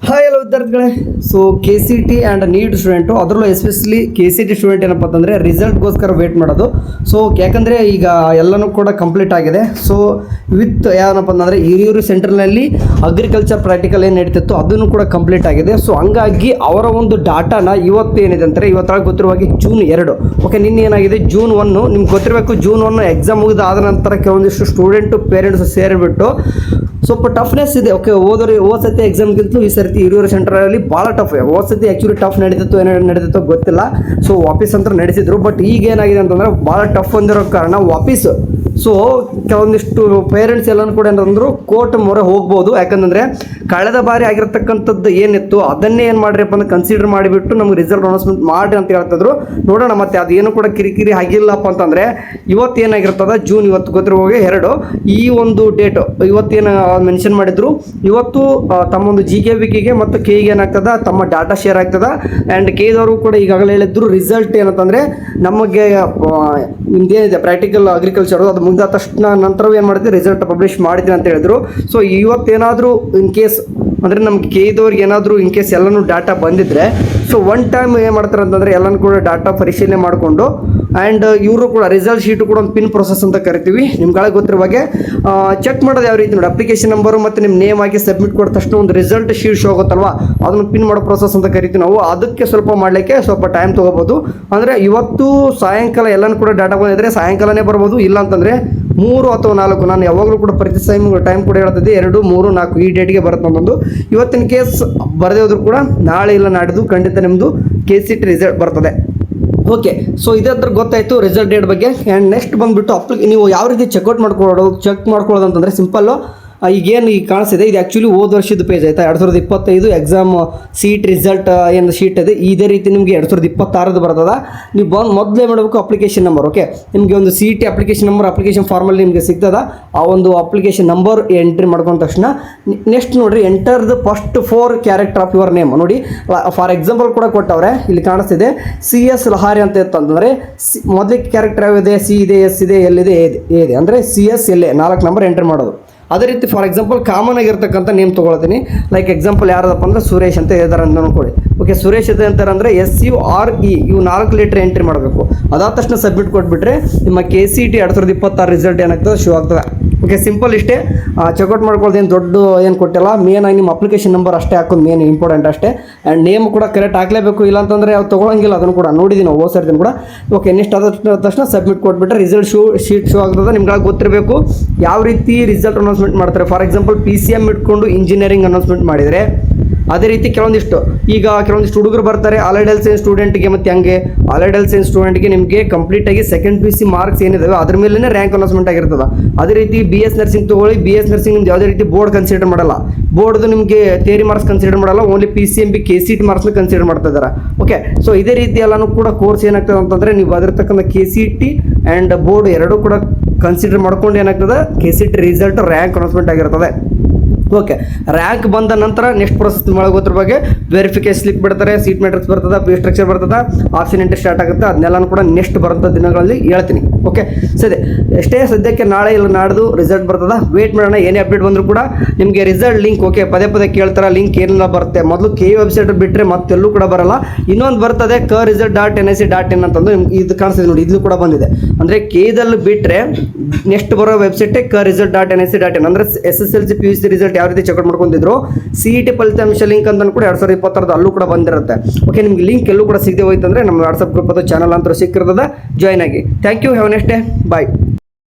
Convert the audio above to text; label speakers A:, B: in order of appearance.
A: Hi ಎಲ್ಲ ವಿದ್ಯಾರ್ಥಿಗಳೇ. So KCT and NEET student, ಅದರಲ್ಲೂ ಎಸ್ಪೆಷಲಿ KCT ಸ್ಟೂಡೆಂಟ್ ಏನಪ್ಪ ಅಂತಂದರೆ ರಿಸಲ್ಟ್ಗೋಸ್ಕರ ವೇಟ್ ಮಾಡೋದು. ಸೊ ಯಾಕಂದರೆ ಈಗ ಎಲ್ಲನೂ ಕೂಡ ಕಂಪ್ಲೀಟ್ ಆಗಿದೆ. ಸೊ ವಿತ್ ಏನಪ್ಪ ಅಂತಂದರೆ ಹಿರಿಯೂರು ಸೆಂಟ್ರಲ್ನಲ್ಲಿ ಅಗ್ರಿಕಲ್ಚರ್ ಪ್ರಾಕ್ಟಿಕಲ್ ಏನು ನಡೀತಿತ್ತು ಅದನ್ನು ಕೂಡ ಕಂಪ್ಲೀಟ್ ಆಗಿದೆ. ಸೊ ಹಂಗಾಗಿ ಅವರ ಒಂದು ಡಾಟಾನ ಇವತ್ತು ಏನಿದೆ ಅಂತಾರೆ, ಇವತ್ತೊಳಗೆ ಗೊತ್ತಿರುವಾಗಿ June 2. ಓಕೆ, ನಿನ್ನೆ ಏನಾಗಿದೆ June 1. ನಿಮ್ಗೆ ಗೊತ್ತಿರಬೇಕು, June 1 ಎಕ್ಸಾಮ್ ಮುಗಿದಾದ ನಂತರ ಕೆಲವೊಂದಿಷ್ಟು ಸ್ಟೂಡೆಂಟು ಪೇರೆಂಟ್ಸ್ ಸೇರಿಬಿಟ್ಟು ಸ್ವಲ್ಪ ಟಫ್ನೆಸ್ ಇದೆ. ಓಕೆ, ಹೋದ ಸತಿ ಎಕ್ಸಾಮ್ಗಿಂತಲೂ ಈ ಸರ್ತಿ ಹಿರಿಯೂರು ಸೆಂಟ್ರಲ್ಲಿ ಭಾಳ ಟಫ್. ಹೋದ ಸತಿ ಆ್ಯಕ್ಚುಲಿ ಟಫ್ ನಡೀತಿತ್ತು ಗೊತ್ತಿಲ್ಲ. ಸೊ ವಾಪೀಸ್ ಅಂತ ನಡೆಸಿದ್ರು. ಬಟ್ ಈಗ ಏನಾಗಿದೆ ಅಂತಂದರೆ ಭಾಳ ಟಫ್ ಅಂದಿರೋ ಕಾರಣ ವಾಪೀಸ್. ಸೊ ಕೆಲವೊಂದಿಷ್ಟು ಪೇರೆಂಟ್ಸ್ ಎಲ್ಲನೂ ಕೂಡ ಏನಂದ್ರು ಕೋರ್ಟ್ ಮೊರೆ ಹೋಗ್ಬೋದು. ಯಾಕಂದರೆ ಕಳೆದ ಬಾರಿ ಆಗಿರ್ತಕ್ಕಂಥದ್ದು ಏನಿತ್ತು ಅದನ್ನೇ ಏನು ಮಾಡಿರಪ್ಪ ಅಂದ್ರೆ ಕನ್ಸಿಡರ್ ಮಾಡಿಬಿಟ್ಟು ನಮ್ಗೆ ರಿಸಲ್ಟ್ ಅನೌನ್ಸ್ಮೆಂಟ್ ಮಾಡಿ ಅಂತ ಹೇಳ್ತಿದ್ರು. ನೋಡೋಣ ಮತ್ತೆ ಅದೇನು ಕೂಡ ಕಿರಿಕಿರಿ ಆಗಿಲ್ಲಪ್ಪ ಅಂತಂದರೆ ಇವತ್ತೇನಾಗಿರ್ತದೆ June ಇವತ್ತು ಗೊತ್ತಿರುವಾಗ 2 ಈ ಒಂದು ಡೇಟು ಇವತ್ತೇನು ಮೆನ್ಷನ್ ಮಾಡಿದ್ರು. ಇವತ್ತು ತಮ್ಮ ಒಂದು GKVKಗೆ ಮತ್ತು KEಗೆ ಏನಾಗ್ತದೆ ತಮ್ಮ ಡಾಟಾ ಶೇರ್ ಆಗ್ತದೆ. ಆ್ಯಂಡ್ KEದವರು ಕೂಡ ಈಗಾಗಲೇ ಹೇಳಿದ್ರು ರಿಸಲ್ಟ್ ಏನಂತಂದರೆ ನಮಗೆ ನಿಮ್ದೇನಿದೆ ಪ್ರಾಕ್ಟಿಕಲ್ ಅಗ್ರಿಕಲ್ಚರ್ ಅದು ಮುಗಿದ ತಕ್ಷಣ ನಂತರವೂ ಏನು ಮಾಡಿದ್ವಿ ರಿಸಲ್ಟ್ ಪಬ್ಲಿಷ್ ಮಾಡಿದ್ವಿ ಅಂತ ಹೇಳಿದ್ರು. ಸೊ ಇವತ್ತೇನಾದರೂ ಇನ್ ಕೇಸ್ ಅಂದರೆ ನಮ್ಗೆ KEದವ್ರಿಗೆ ಏನಾದರೂ ಇನ್ ಕೇಸ್ ಎಲ್ಲನೂ ಡಾಟಾ ಬಂದಿದ್ದರೆ ಸೊ ಒನ್ ಟೈಮ್ ಏನು ಮಾಡ್ತಾರೆ ಅಂತಂದರೆ ಎಲ್ಲನೂ ಕೂಡ ಡಾಟಾ ಪರಿಶೀಲನೆ ಮಾಡಿಕೊಂಡು ಆ್ಯಂಡ್ ಇವರು ಕೂಡ ರಿಸಲ್ಟ್ ಶೀಟು ಕೂಡ ಒಂದು ಪಿನ್ ಪ್ರೊಸೆಸ್ ಅಂತ ಕರಿತೀವಿ. ನಿಮ್ಗಳಿಗೆ ಗೊತ್ತಿರುವಾಗೆ ಚೆಕ್ ಮಾಡೋದು ಯಾವ ರೀತಿ ನೋಡಿ, ಅಪ್ಲಿಕೇಶನ್ ನಂಬರು ಮತ್ತು ನಿಮ್ಮ ನೇಮ್ ಹಾಕಿ ಸಬ್ಮಿಟ್ ಕೊಟ್ಟ ತಕ್ಷಣ ಒಂದು ರಿಸಲ್ಟ್ ಶೀಟ್ ಶೋ ಆಗುತ್ತಲ್ವ, ಅದನ್ನು ಪಿನ್ ಮಾಡೋ ಪ್ರೊಸೆಸ್ ಅಂತ ಕರಿತೀವಿ ನಾವು. ಅದಕ್ಕೆ ಸ್ವಲ್ಪ ಮಾಡಲಿಕ್ಕೆ ಸ್ವಲ್ಪ ಟೈಮ್ ತೊಗೋಬೋದು. ಅಂದರೆ ಇವತ್ತು ಸಾಯಂಕಾಲ ಎಲ್ಲನೂ ಕೂಡ ಡಾಟಾ ಬಂದಿದ್ರೆ ಸಾಯಂಕಾಲನೇ ಬರ್ಬೋದು. ಇಲ್ಲ ಅಂತಂದರೆ 3 ಅಥವಾ 4, ನಾನು ಯಾವಾಗಲೂ ಕೂಡ ಪ್ರತಿ ಟೈಮ್ ಕೂಡ ಹೇಳ್ತಿದ್ದೆ 2, 3, 4 ಈ ಡೇಟ್ಗೆ ಬರುತ್ತೆ ಅನ್ನೋದು. ಇವತ್ತಿನ ಕೇಸ್ ಬರದೇ ಹೋದ್ರು ಕೂಡ ನಾಳೆ ಇಲ್ಲ ನಾಡಿದ್ದು ಖಂಡಿತ ನಿಮ್ಮದು KCT ರಿಸಲ್ಟ್ ಬರ್ತದೆ. ಓಕೆ, ಸೊ ಇದಾದ್ರೆ ಗೊತ್ತಾಯಿತು ರಿಸಲ್ಟ್ ಡೇಟ್ ಬಗ್ಗೆ. ಆ್ಯಂಡ್ ನೆಕ್ಸ್ಟ್ ಬಂದುಬಿಟ್ಟು ನೀವು ಯಾವ ರೀತಿ ಚೆಕ್ ಮಾಡ್ಕೊಳ್ಳೋದು ಅಂತಂದರೆ ಸಿಂಪಲ್ಲು. ಈಗೇನು ಈಗ ಕಾಣಿಸ್ತಿದೆ ಇದು ಆ್ಯಕ್ಚುಲಿ ಹೋದ ವರ್ಷದ ಪೇಜ್ ಆಯಿತಾ. 2025 ಎಕ್ಸಾಮ್ ಸೀಟ್ ರಿಸಲ್ಟ್ ಏನು ಶೀಟ್ ಇದೆ. ಇದೇ ರೀತಿ ನಿಮಗೆ 2026 ಬರ್ತದೆ. ನೀವು ಮೊದಲೇ ಮಾಡಬೇಕು ಅಪ್ಲಿಕೇಶನ್ ನಂಬರ್. ಓಕೆ, ನಿಮಗೆ ಒಂದು CET ಅಪ್ಲಿಕೇಶನ್ ನಂಬರ್ ಅಪ್ಲಿಕೇಶನ್ ಫಾರ್ಮಲ್ಲಿ ನಿಮಗೆ ಸಿಗ್ತದೆ. ಆ ಒಂದು ಅಪ್ಲಿಕೇಶನ್ ನಂಬರ್ ಎಂಟ್ರಿ ಮಾಡ್ಕೊಂಡ ತಕ್ಷಣ ನೆಕ್ಸ್ಟ್ ನೋಡಿರಿ enter the first 4 character of your name. ನೋಡಿ, ಫಾರ್ ಎಕ್ಸಾಂಪಲ್ ಕೂಡ ಕೊಟ್ಟವ್ರೆ, ಇಲ್ಲಿ ಕಾಣಿಸ್ತಿದೆ CS ಲಹಾರಿ ಅಂತ ಇತ್ತಂತಂದರೆ ಮೊದಲಿಗೆ ಕ್ಯಾರೆಕ್ಟರ್ ಯಾವಿದೆ, C ಇದೆ, S ಇದೆ, L ಇದೆ, A ಇದೆ. ಅಂದರೆ CS LA 4 ನಂಬರ್ ಎಂಟ್ರಿ ಮಾಡೋದು. ಅದೇ ರೀತಿ ಫಾರ್ ಎಕ್ಸಾಂಪಲ್ ಕಾಮನ್ ಆಗಿರ್ತಕ್ಕಂಥ ನೇಮ್ ತೊಗೊಳ್ತೀನಿ. ಲೈಕ್ ಎಕ್ಸಾಂಪಲ್ ಯಾರದಪ್ಪ ಅಂದ್ರೆ ಸುರೇಶ್ ಅಂತ ಹೇಳಿದಾರೆ ಅಂತ ಅನ್ಕೊಳ್ಳಿ. ಓಕೆ, ಸುರೇಶ್ ಇದೆ ಅಂತಾರೆ ಅಂದರೆ SURE ಇವು 4 ಲೆಟ್ರ್ ಎಂಟ್ರಿ ಮಾಡಬೇಕು. ಅದಾದ ತಕ್ಷಣ ಸಬ್ಮಿಟ್ ಕೊಟ್ಬಿಟ್ರೆ ನಿಮ್ಮ KCT 2026 ರಿಸಲ್ಟ್ ಏನಾಗ್ತದೆ ಶೋ ಆಗ್ತದೆ. ಓಕೆ, ಸಿಂಪಲ್ ಇಷ್ಟೇ. ಚೆಕ್ಔಟ್ ಮಾಡ್ಕೊಳ್ಳೋದು ಏನು ದೊಡ್ಡ ಏನು ಕೊಟ್ಟಿಲ್ಲ. ಮೇನ್ ಆಗಿ ನಿಮ್ಮ ಅಪ್ಲಿಕೇಶನ್ ನಂಬರ್ ಅಷ್ಟೇ ಹಾಕೋದು ಮೇನ್ ಇಂಪಾರ್ಟೆಂಟ್ ಅಷ್ಟೇ. ಆ್ಯಂಡ್ ನೇಮ್ ಕೂಡ ಕರೆಕ್ಟ್ ಹಾಕಲೇಬೇಕು. ಇಲ್ಲಾಂತಂದರೆ ಅವ್ರು ತೊಗೊಳಂಗಿಲ್ಲ, ಅದನ್ನು ಕೂಡ ನೋಡಿದ್ದೀನಿ ನಾವು ಸರ್ತೀನಿ ಕೂಡ. ಓಕೆ, ನೆಕ್ಸ್ಟ್ ಅದಾದ ತಕ್ಷಣ ಸಬ್ಮಿಟ್ ಕೊಟ್ಬಿಟ್ರೆ ರಿಸಲ್ಟ್ ಶೀಟ್ ಶೋ ಆಗ್ತದೆ. ನಿಮ್ಗೆ ಗೊತ್ತಿರಬೇಕು ಯಾವ ರೀತಿ ರಿಸಲ್ಟ್ ಅನೌನ್ಸ್ಮೆಂಟ್ ಮಾಡ್ತಾರೆ. ಫಾರ್ ಎಕ್ಸಾಂಪಲ್ PCM ಇಟ್ಕೊಂಡು ಇಂಜಿನಿಯರಿಂಗ್ ಅನೌನ್ಸ್ಮೆಂಟ್ ಮಾಡಿದರೆ ಅದೇ ರೀತಿ ಕೆಲವೊಂದಿಷ್ಟು ಹುಡುಗರು ಬರ್ತಾರೆ ಅಲೈಡಲ್ ಸೈನ್ಸ್ ಸ್ಟೂಡೆಂಟ್ಗೆ. ಮತ್ತು ಹಂಗೆ ಅಲೈಡಲ್ ಸೈನ್ಸ್ ಸ್ಟೂಡೆಂಟ್ಗೆ ನಿಮಗೆ ಕಂಪ್ಲೀಟಾಗಿ ಸೆಕೆಂಡ್ PC ಮಾರ್ಕ್ಸ್ ಏನಿದಾವೆ ಅದ್ರ ಮೇಲೆ ರ್ಯಾಂಕ್ ಅನೌನ್ಸ್ಮೆಂಟ್ ಆಗಿರ್ತದೆ. ಅದೇ ರೀತಿ BS ನರ್ಸಿಂಗ್ ತೊಗೊಳ್ಳಿ, BS ನರ್ಸಿಂಗ್ ನಿಮ್ದು ಯಾವುದೇ ರೀತಿ ಬೋರ್ಡ್ ಕನ್ಸಿಡರ್ ಮಾಡಲ್ಲ. ಬೋರ್ಡ್ದು ನಿಮಗೆ ಥಿಯರಿ ಮಾರ್ಕ್ಸ್ ಕನ್ಸಿಡರ್ ಮಾಡಲ್ಲ, ಓನ್ಲಿ PCMB KCT ಮಾರ್ಕ್ಸ್ನ ಕನ್ಸಿಡರ್ ಮಾಡ್ತಾ ಇದ್ದಾರೆ. ಓಕೆ, ಸೊ ಇದೇ ರೀತಿ ಎಲ್ಲನೂ ಕೂಡ ಕೋರ್ಸ್ ಏನಾಗ್ತದೆ ಅಂತಂದರೆ ನೀವು ಅದಿರ್ತಕ್ಕಂಥ KCT ಆ್ಯಂಡ್ ಬೋರ್ಡ್ ಎರಡೂ ಕೂಡ ಕನ್ಸಿಡರ್ ಮಾಡ್ಕೊಂಡು ಏನಾಗ್ತದೆ KCT ರಿಸಲ್ಟ್ ರ್ಯಾಂಕ್ ಅನೌನ್ಸ್ಮೆಂಟ್ ಆಗಿರ್ತದೆ. ಓಕೆ, ರ್ಯಾಂಕ್ ಬಂದ ನಂತರ ನೆಕ್ಸ್ಟ್ ಪ್ರೊಸೆಸ್ ಒಳಗೆ ಗೊತ್ತಿರ ಬಗ್ಗೆ ವೆರಿಫಿಕೇಶನ್ ಸ್ಲಿಪ್ ಬಿಡ್ತಾರೆ, ಸೀಟ್ ಮ್ಯಾಟ್ರಿಕ್ಸ್ ಬರ್ತದೆ, ಪೇ ಸ್ಟ್ರಕ್ಚರ್ ಬರ್ತದೆ, ಆಪ್ಷನ್ ಎಂಟ್ರಿ ಸ್ಟಾರ್ಟ್ ಆಗುತ್ತೆ. ಅದನ್ನೆಲ್ಲನೂ ಕೂಡ ನೆಕ್ಸ್ಟ್ ಬರೋಂಥ ದಿನಗಳಲ್ಲಿ ಹೇಳ್ತೀನಿ. ಓಕೆ, ಸರಿ ಅಷ್ಟೇ. ಸದ್ಯಕ್ಕೆ ನಾಳೆ ಇಲ್ಲ ನಾಡ್ದು ರಿಸಲ್ಟ್ ಬರ್ತದೆ. ವೇಟ್ ಮಾಡೋಣ. ಏನೇ ಅಪ್ಡೇಟ್ ಬಂದರೂ ಕೂಡ ನಿಮಗೆ ರಿಸಲ್ಟ್ ಲಿಂಕ್ ಓಕೆ ಪದೇ ಕೇಳ್ತಾರೆ. ಲಿಂಕ್ ಏನೆಲ್ಲ ಬರುತ್ತೆ ಮೊದಲು KE ವೆಬ್ಸೈಟ್ ಬಿಟ್ಟರೆ ಮತ್ತೆಲ್ಲೂ ಕೂಡ ಬರಲ್ಲ. ಇನ್ನೊಂದು ಬರ್ತದೆ KResult.nic.in ಅಂತಂದು ನಿಮ್ಗೆ ಇದು ಕಾಣಿಸ್ತಿದೆ ನೋಡಿ, ಇದು ಕೂಡ ಬಂದಿದೆ. ಅಂದರೆ KEದಲ್ಲಿ ಬಿಟ್ಟರೆ ನೆಕ್ಸ್ಟ್ ಬರೋ ವೆಬ್ಸೈಟೇ KResult.nic.in. ಅಂದರೆ SSLC PUC ರಿಸಲ್ಟ್ ಯಾವ ರೀತಿ ಚೆಕ್ಔಟ್ ಮಾಡ್ಕೊಂಡಿದ್ರು CET ಫಲಿತಾಂಶ ಲಿಂಕ್ ಅಂತ ಕೂಡ 2026 ಅಲ್ಲೂ ಕೂಡ ಬಂದಿರುತ್ತೆ. ಓಕೆ, ನಿಮ್ಗೆ ಲಿಂಕ್ ಎಲ್ಲೂ ಕೂಡ ಸಿಗದೆ ಹೋಯ್ತು ಅಂದರೆ ನಮ್ಮ ವಾಟ್ಸಪ್ ಗ್ರೂಪ್ ಅಥವಾ ಚಾನಲ್ ಅಂತ ಸಿಕ್ಕಿರ್ತದೆ, ಜಾಯ್ನ್ ಆಗಿ. Thank you, have next day, bye.